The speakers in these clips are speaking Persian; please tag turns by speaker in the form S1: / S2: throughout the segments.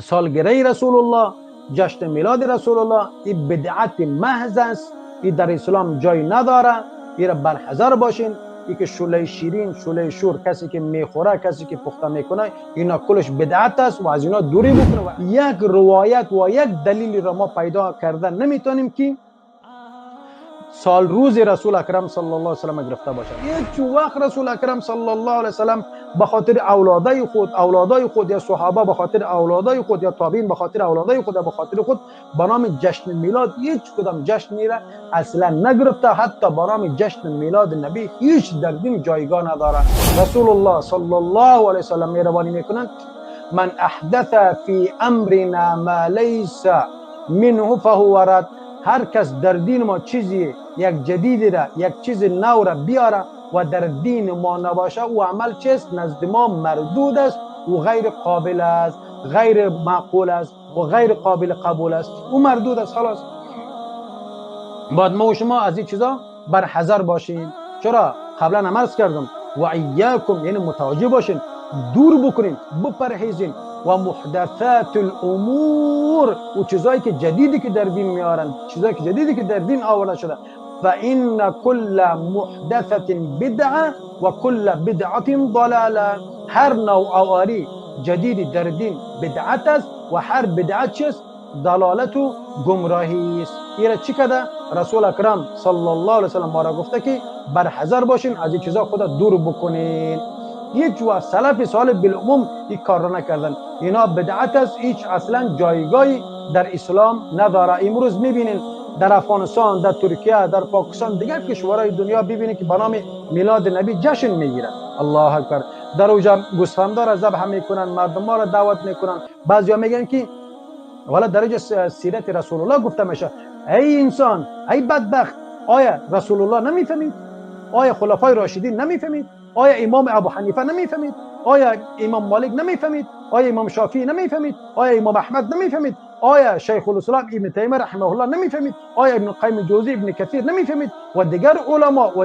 S1: سالگره رسول الله، جشن میلاد رسول الله، این بدعت محض است، این در اسلام جای نداره. این را برحذر باشین. این که شوله شیرین، شوله شور، کسی که میخوره، کسی که پخته میکنه، اینا کلش بدعت است و از اینا دوری بکنه. و یک روایت و یک دلیلی را ما پیدا کردن نمیتونیم که سال روز رسول اکرم صلی الله علیه و سلم گرفته باشد. هیچ وقت رسول اکرم صلی الله علیه و سلم به خاطر اولادای خود یا صحابه به خاطر اولادای خود یا تابعین به خاطر اولادای خود یا به خاطر خود به نام جشن میلاد هیچ کدام جشنی را اصلا نگرفته. حتی به نام جشن میلاد نبی هیچ در دین جایگاه نداره. رسول الله صلی الله علیه و سلم مهربانی میکنند: من احدث فی امرنا ما لیس منه فهو رد. هر کس در دین ما چیزی یک جدیدی را، یک چیز نو را بیاره و در دین ما نباشه، او عمل چیست؟ نزد ما مردود است و غیر قابل است، غیر معقول است و غیر قابل قبول است. او مردود است. خلاص باید ما و شما از این چیزا برحذر باشین. چرا؟ قبلا هم عرض کردم و ایاکم، یعنی متوجه باشین، دور بکنین، بپرهیزین. و محدثات الامور، و چیزایی که جدیدی که در دین میارن، چیزایی که جدیدی که در دین آورده شده. فان كل محدثه بدعه و کل بدعه ضلاله. هر نوع آواری جدیدی در دین بدعت است و هر بدعت چیست؟ دلالت و گمراهی است. این چی کده؟ رسول اکرم صلی الله علیه و سلم ما را گفته که برحذر باشین، از این چیزا خود دور بکنین. هیچ و سلف صالح بالعموم این کار را نکردن. اینا بدعت است، هیچ اصلا جایگاهی در اسلام نداره. امروز میبینین در افغانستان، در ترکیه، در پاکستان، دیگر کشورهای دنیا ببینید که به نام میلاد نبی جشن میگیرن. الله اکبر. در اونجا گوسفندا را ذبح میکنن، مردم را دعوت میکنن. بعضیا میگن که والا درجه سیرت رسول الله گفته میشه. ای انسان، ای بدبخت، آیا رسول الله نمیفهمید؟ آیا خلفای راشدین نمیفهمید؟ آیا امام ابو حنیفه نمیفهمید؟ آیا امام مالک نمیفهمید؟ آیا امام شافعی نمیفهمید؟ آیا امام احمد نمیفهمید؟ آیا شیخ الاسلام ابن تیمیه رحمه الله نمیفهمید؟ آیا ابن قیم الجوزی، ابن کثیر نمیفهمید؟ و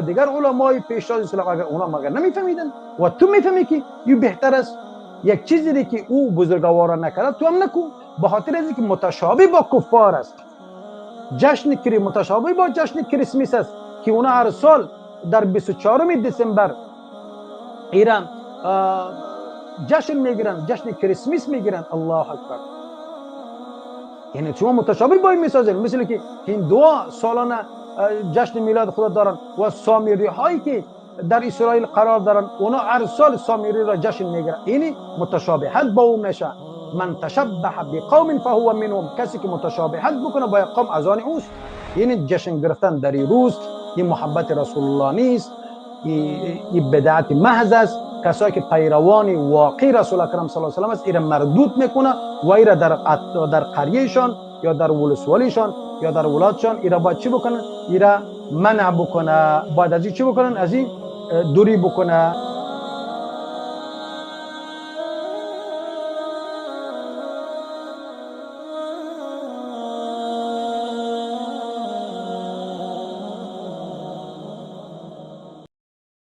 S1: دیگر علمای پیش از اسلام اگر اونا مگر نمیفهمیدن و تو میفهمی که این بهتر است؟ یک چیزی که او بزرگواران نکرد تو هم نکن، به خاطر از اینکه متشابه با کفار است. جشن متشابه با جشن کریسمس است که اونا هر سال در 24 دسامبر ایران جشن میگیرن، جشن کریسمس میگیرن. الله اکبر. یعنی شما متشابه با این میسازین. مثل که هندوها سالانه جشن میلاد خود دارن و سامیری هایی که در اسرائیل قرار دارن اونا هر سال سامیری را جشن میگیرن. یعنی متشابهت با اون میشه. من تشبه بقوم فهو منهم. کسی که متشابهت بکنه با قوم از آن اوست. یعنی جشن گرفتن در این روز این محبت رسول الله نیست، این بدعت محض است. کسایی که پیروان واقعی رسول اکرم صلی الله علیه و سلم است ایرا مردود میکنه و ایرا در قریهشان یا در ولسوالیشان یا در ولادشان ایرا باید چی بکنن؟ ایرا منع بکنه. باید از این چی بکنن؟ از این دوری بکنه.